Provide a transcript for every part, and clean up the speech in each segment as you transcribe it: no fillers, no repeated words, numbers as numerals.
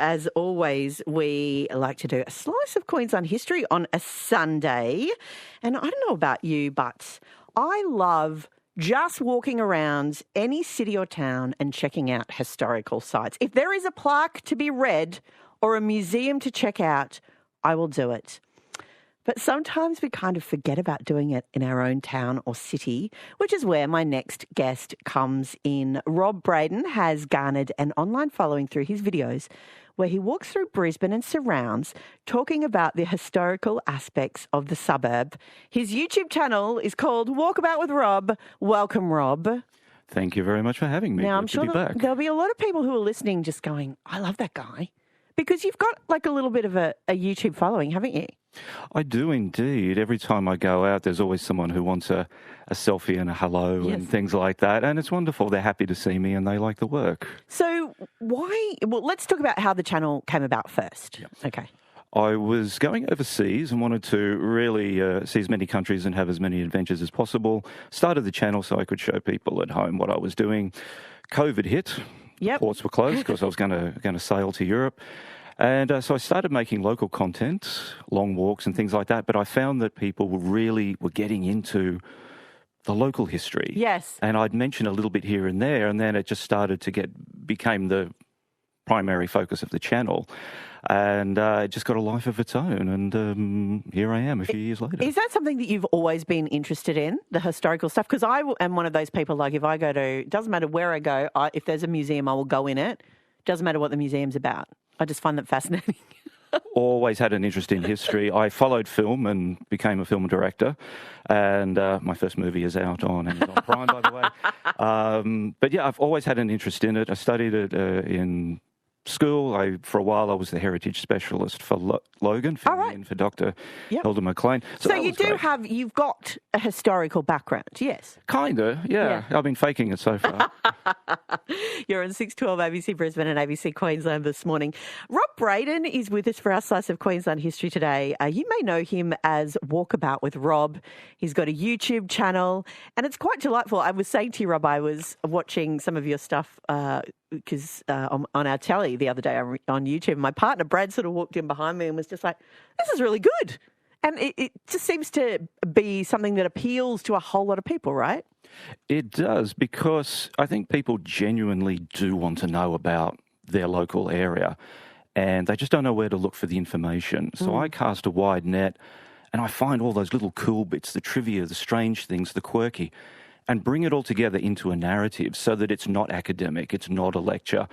as always, we like to do a slice of Queensland history on a Sunday. And I don't know about you, but I love just walking around any city or town and checking out historical sites. If there is a plaque to be read or a museum to check out, I will do it. But sometimes we kind of forget about doing it in our own town or city, which is where my next guest comes in. Rob Braden has garnered an online following through his videos where he walks through Brisbane and surrounds talking about the historical aspects of the suburb. His YouTube channel is called Walkabout with Rob. Welcome, Rob. Thank you very much for having me. Now, I'm Good to sure be back. there'll be a lot of people who are listening just going, I love that guy. Because you've got like a little bit of a YouTube following, haven't you? I do indeed. Every time I go out, there's always someone who wants a selfie and a hello Yes. and things like that. And it's wonderful. They're happy to see me and they like the work. So well, let's talk about how the channel came about first. Yep. Okay. I was going overseas and wanted to really see as many countries and have as many adventures as possible. Started the channel so I could show people at home what I was doing. COVID hit. Yep. Ports were closed because I was going to sail to Europe. And so I started making local content, long walks and things like that. But I found that people were getting into the local history. Yes. And I'd mention a little bit here and there, and then it just started to became the primary focus of the channel. And it just got a life of its own. And here I am a few years later. Is that something that you've always been interested in, the historical stuff? Because I am one of those people, like if I go to, doesn't matter where I go, if there's a museum, I will go in it. Doesn't matter what the museum's about. I just find that fascinating. Always had an interest in history. I followed film and became a film director. And my first movie is out on Amazon Prime, by the way. But yeah, I've always had an interest in it. I studied it in school. For a while, I was the heritage specialist for Logan, filling in for Dr. Yep. Hilda McLean. So you do you've got a historical background, yes? Kinda, yeah. I've been faking it so far. You're on 612 ABC Brisbane and ABC Queensland this morning. Rob Braden is with us for our Slice of Queensland History today. You may know him as Walkabout with Rob. He's got a YouTube channel and it's quite delightful. I was saying to you, Rob, I was watching some of your stuff because on our telly the other day on YouTube. My partner, Brad, sort of walked in behind me and was just like, this is really good. And it just seems to be something that appeals to a whole lot of people, right? It does, because I think people genuinely do want to know about their local area and they just don't know where to look for the information. So I cast a wide net and I find all those little cool bits, the trivia, the strange things, the quirky, and bring it all together into a narrative so that it's not academic, it's not a lecture.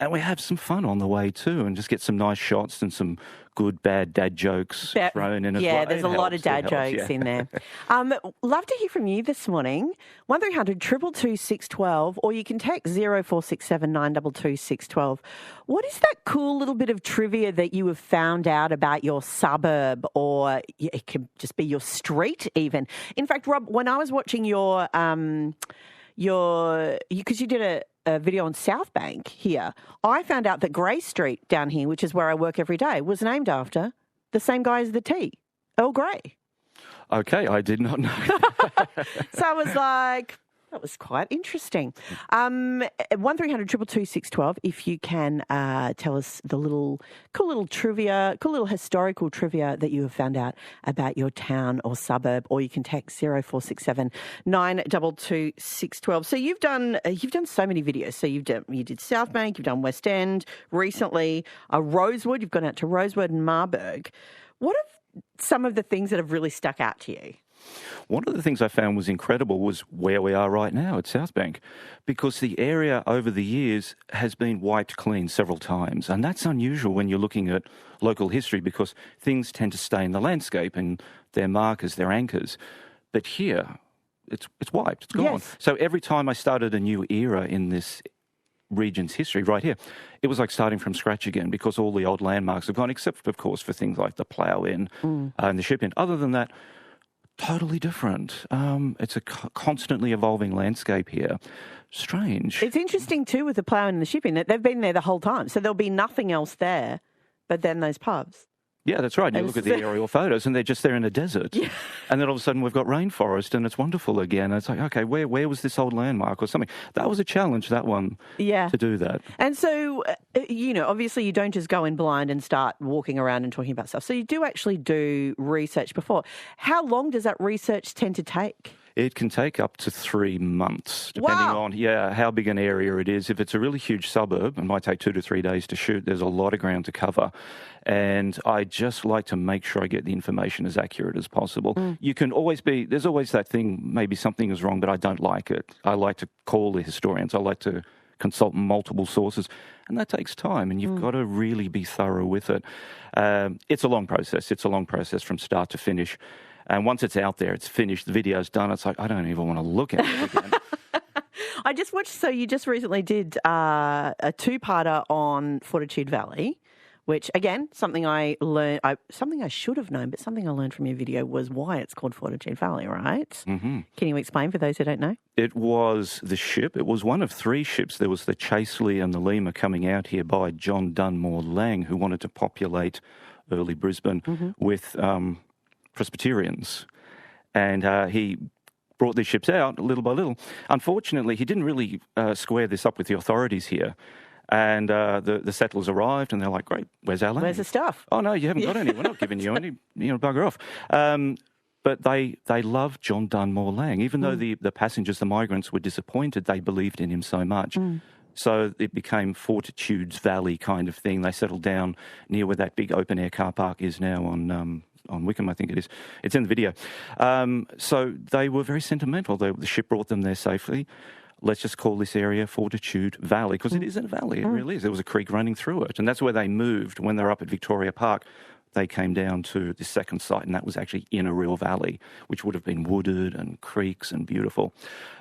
And we have some fun on the way too, and just get some nice shots and some good, bad dad jokes thrown in as well. Yeah, there's a lot of dad jokes in there. Love to hear from you this morning. 1300 222 612, or you can text 0467 922 612. What is that cool little bit of trivia that you have found out about your suburb, or it can just be your street even? In fact, Rob, when I was watching because you did a video on South Bank here, I found out that Grey Street down here, which is where I work every day, was named after the same guy as the tea, Earl Grey. Okay, I did not know. So I was like, that was quite interesting. 1300 222 612, if you can tell us the cool little trivia, cool little historical trivia that you have found out about your town or suburb, or you can text 0467 922 612. So you've done so many videos. So you did South Bank, you've done West End recently, Rosewood. You've gone out to Rosewood and Marburg. What are some of the things that have really stuck out to you? One of the things I found was incredible was where we are right now at South Bank, because the area over the years has been wiped clean several times. And that's unusual when you're looking at local history, because things tend to stay in the landscape and they're markers, they're anchors. But here, it's wiped, it's gone. Yes. So every time I started a new era in this region's history right here, it was like starting from scratch again, because all the old landmarks have gone, except, of course, for things like the Plough Inn and the Ship Inn. Other than that, totally different. It's a constantly evolving landscape here. Strange. It's interesting too with the Plough and the Ship Inn that they've been there the whole time. So there'll be nothing else there but then those pubs. Yeah, that's right. You And look at the aerial photos and they're just there in a desert. Yeah. And then all of a sudden we've got rainforest and it's wonderful again. And it's like, okay, where was this old landmark or something? That was a challenge, that one, Yeah. to do that. And so, obviously you don't just go in blind and start walking around and talking about stuff. So you do actually do research before. How long does that research tend to take? It can take up to 3 months, depending on how big an area it is. If it's a really huge suburb, it might take 2 to 3 days to shoot. There's a lot of ground to cover. And I just like to make sure I get the information as accurate as possible. You can always there's always that thing, maybe something is wrong, but I don't like it. I like to call the historians. I like to consult multiple sources. And that takes time, and you've got to really be thorough with it. It's a long process. It's a long process from start to finish. And once it's out there, it's finished, the video's done, it's like, I don't even want to look at it again. I just watched, so you just recently did a two-parter on Fortitude Valley, which, again, something I learned, something I should have known, but something I learned from your video was why it's called Fortitude Valley, right? Mm-hmm. Can you explain for those who don't know? It was the ship. It was one of 3 ships. There was the Chaseley and the Lemur coming out here by John Dunmore Lang, who wanted to populate early Brisbane with Presbyterians. And he brought these ships out little by little. Unfortunately, he didn't really square this up with the authorities here. And the settlers arrived and they're like, great, where's our land? Where's the stuff? Oh, no, you haven't got any. We're not giving you any. Bugger off. But they loved John Dunmore Lang. Even though the passengers, the migrants, were disappointed, they believed in him so much. So it became Fortitude's Valley kind of thing. They settled down near where that big open-air car park is now on Wickham, I think it is. It's in the video. So they were very sentimental. The ship brought them there safely. Let's just call this area Fortitude Valley, because it isn't a valley, it really is. There was a creek running through it, and that's where they moved. When they were up at Victoria Park, they came down to this second site, and that was actually in a real valley, which would have been wooded and creeks and beautiful.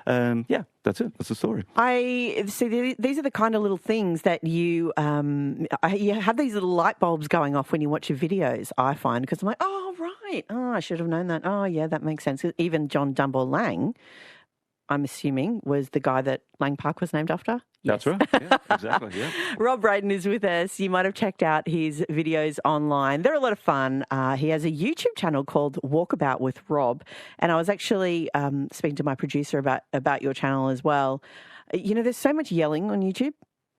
That's it. That's the story. I see. These are the kind of little things that you have these little light bulbs going off when you watch your videos, I find, because I'm like, oh, right. Oh, I should have known that. Oh, yeah, that makes sense. Even John Dunmore Lang, I'm assuming, was the guy that Lang Park was named after. Yes. That's right. Yeah, exactly. Yeah. Rob Brayton is with us. You might have checked out his videos online. They're a lot of fun. He has a YouTube channel called Walkabout with Rob. And I was actually speaking to my producer about your channel as well. There's so much yelling on YouTube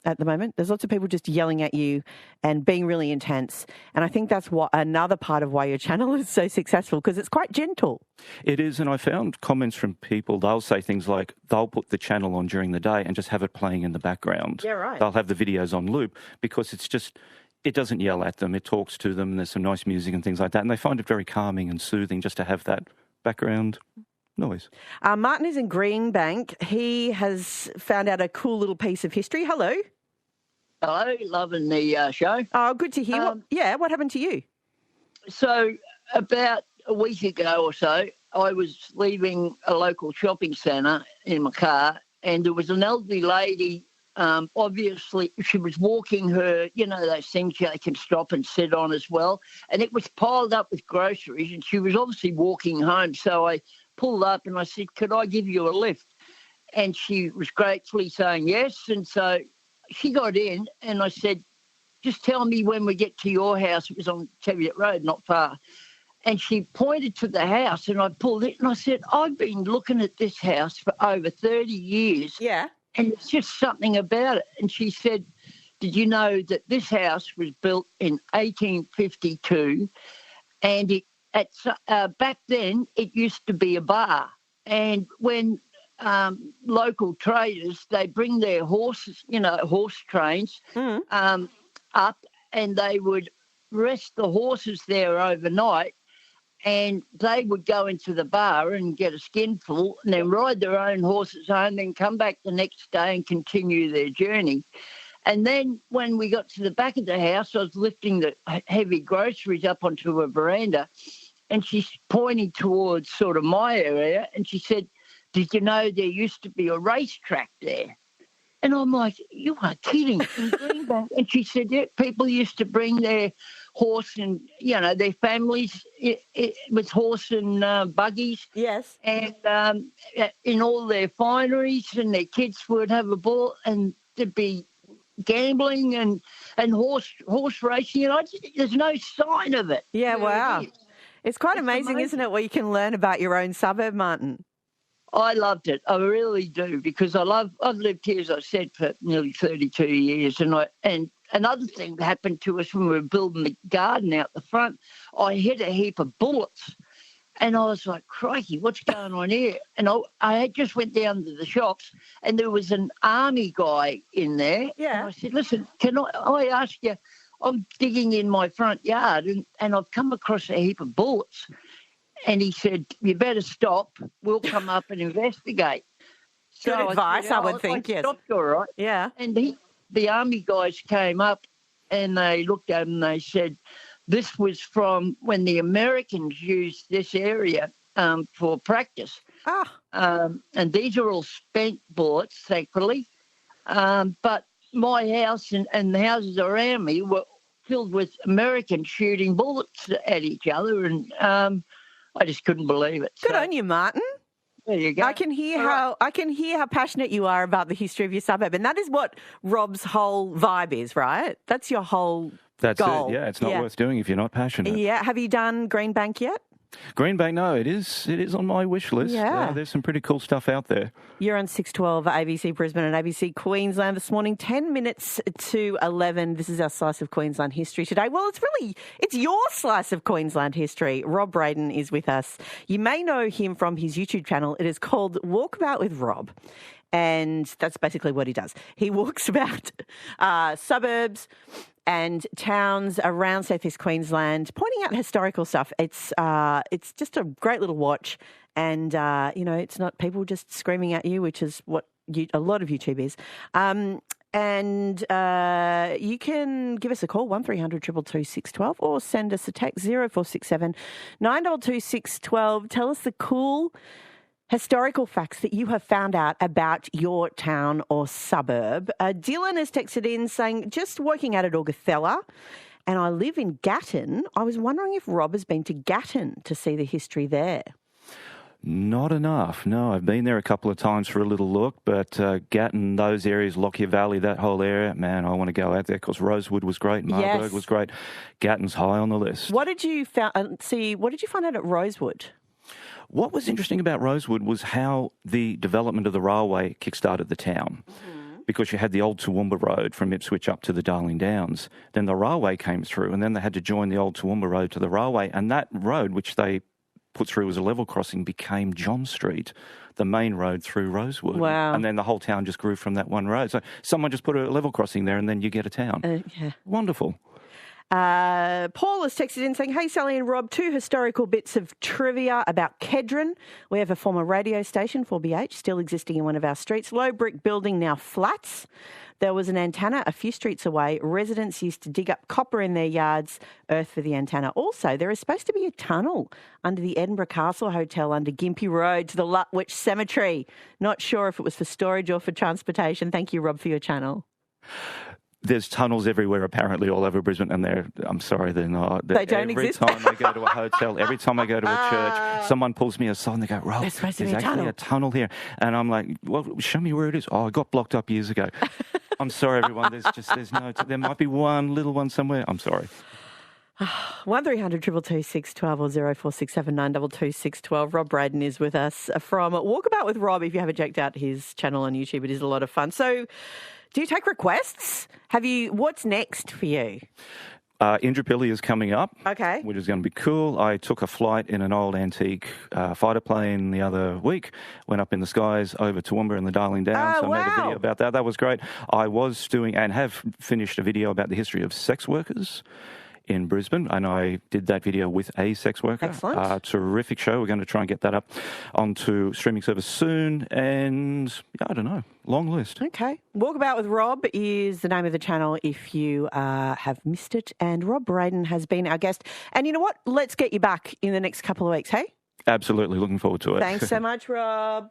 at the moment. There's lots of people just yelling at you and being really intense. And I think that's another part of why your channel is so successful, because it's quite gentle. It is, and I found comments from people, they'll say things like, they'll put the channel on during the day and just have it playing in the background. Yeah, right. They'll have the videos on loop because it doesn't yell at them, it talks to them, and there's some nice music and things like that, and they find it very calming and soothing just to have that background noise. Martin is in Greenbank. He has found out a cool little piece of history. Hello. Hello, loving the show. Oh, good to hear. What happened to you? So about a week ago or so, I was leaving a local shopping centre in my car, and there was an elderly lady. Obviously, she was walking her, those things they can stop and sit on as well, and it was piled up with groceries, and she was obviously walking home. So I pulled up and I said, could I give you a lift? And she was gratefully saying yes, and so she got in, and I said, just tell me when we get to your house. It was on Cheviot Road, not far. And she pointed to the house, and I pulled it, and I said, I've been looking at this house for over 30 years. Yeah. And it's just something about it. And she said, did you know that this house was built in 1852, and back then it used to be a bar. And when local traders, they bring their horses, horse trains up, and they would rest the horses there overnight, and they would go into the bar and get a skinful and then ride their own horses home, then come back the next day and continue their journey. And then when we got to the back of the house, I was lifting the heavy groceries up onto a veranda, and she's pointing towards sort of my area, and she said, did you know there used to be a racetrack there? And I'm like, you are kidding. In Greenbank. And she said, yeah, people used to bring their horse and, their families with horse and buggies. Yes. And in all their fineries, and their kids would have a ball, and there'd be gambling and horse racing, and there's no sign of it. Yeah, wow. It's quite It's amazing, isn't it, what you can learn about your own suburb, Martin? I loved it. I really do, because I've lived here, as I said, for nearly 32 years. And another thing that happened to us when we were building the garden out the front, I hit a heap of bullets. And I was like, crikey, what's going on here? And I just went down to the shops, and there was an army guy in there. Yeah. And I said, listen, can I ask you, I'm digging in my front yard, and I've come across a heap of bullets. And he said, you better stop. We'll come up and investigate. Good advice, I would think, yes. Stopped, all right. Yeah. And the army guys came up, and they looked at him and they said, this was from when the Americans used this area for practice. And these are all spent bullets, thankfully. But my house and the houses around me were filled with Americans shooting bullets at each other, and I just couldn't believe it. Good on you, Martin. There you go. I can hear how passionate you are about the history of your suburb, and that is what Rob's whole vibe is, right? That's your whole goal. It. Yeah, it's not worth doing if you're not passionate. Yeah. Have you done Greenbank yet? Greenbank, no, it is on my wish list. Yeah. There's some pretty cool stuff out there. You're on 612 ABC Brisbane and ABC Queensland this morning, 10 minutes to 11. This is our slice of Queensland history today. Well, it's your slice of Queensland history. Rob Braden is with us. You may know him from his YouTube channel. It is called Walkabout with Rob. And that's basically what he does. He walks about suburbs and towns around southeast Queensland, pointing out historical stuff. It's just a great little watch, and it's not people just screaming at you, which is what a lot of YouTube is. And you can give us a call, 1300 222 612, or send us a text 0467 922 612. Tell us the cool historical facts that you have found out about your town or suburb. Dylan has texted in saying, just working out at Augathella, and I live in Gatton. I was wondering if Rob has been to Gatton to see the history there. Not enough. No, I've been there a couple of times for a little look, but Gatton, those areas, Lockyer Valley, that whole area, man, I want to go out there because Rosewood was great, Marburg was great. Gatton's high on the list. What did you find out at Rosewood? What was interesting about Rosewood was how the development of the railway kick-started the town. Mm-hmm. Because you had the old Toowoomba Road from Ipswich up to the Darling Downs. Then the railway came through, and then they had to join the old Toowoomba Road to the railway. And that road, which they put through as a level crossing, became John Street, the main road through Rosewood. Wow. And then the whole town just grew from that one road. So someone just put a level crossing there, and then you get a town. Yeah. Wonderful. Paul has texted in saying, hey, Sally and Rob, 2 historical bits of trivia about Kedron. We have a former radio station, 4BH, still existing in one of our streets. Low brick building, now flats. There was an antenna a few streets away. Residents used to dig up copper in their yards, earth for the antenna. Also, there is supposed to be a tunnel under the Edinburgh Castle Hotel under Gympie Road to the Lutwyche Cemetery. Not sure if it was for storage or for transportation. Thank you, Rob, for your channel. There's tunnels everywhere, apparently, all over Brisbane, and I'm sorry, they're not. They don't exist? Every time I go to a hotel, every time I go to a church, someone pulls me aside and they go, Rob, there's actually a tunnel here. And I'm like, well, show me where it is. Oh, it got blocked up years ago. I'm sorry, everyone. There might be one little one somewhere. I'm sorry. 1300 222 612 or 0467 922 612. Rob Braden is with us from Walkabout with Rob. If you haven't checked out his channel on YouTube, it is a lot of fun. So, do you take requests? What's next for you? Indooroopilly is coming up, okay, which is going to be cool. I took a flight in an old antique fighter plane the other week, went up in the skies over Toowoomba and the Darling Downs. I made a video about that. That was great. I was doing and have finished a video about the history of sex workers in Brisbane, and I did that video with a sex worker. Excellent. Terrific show. We're going to try and get that up onto streaming service soon, and I don't know, long list. Okay. Walkabout with Rob is the name of the channel if you have missed it, and Rob Braden has been our guest. And you know what? Let's get you back in the next couple of weeks, hey? Absolutely. Looking forward to it. Thanks so much, Rob.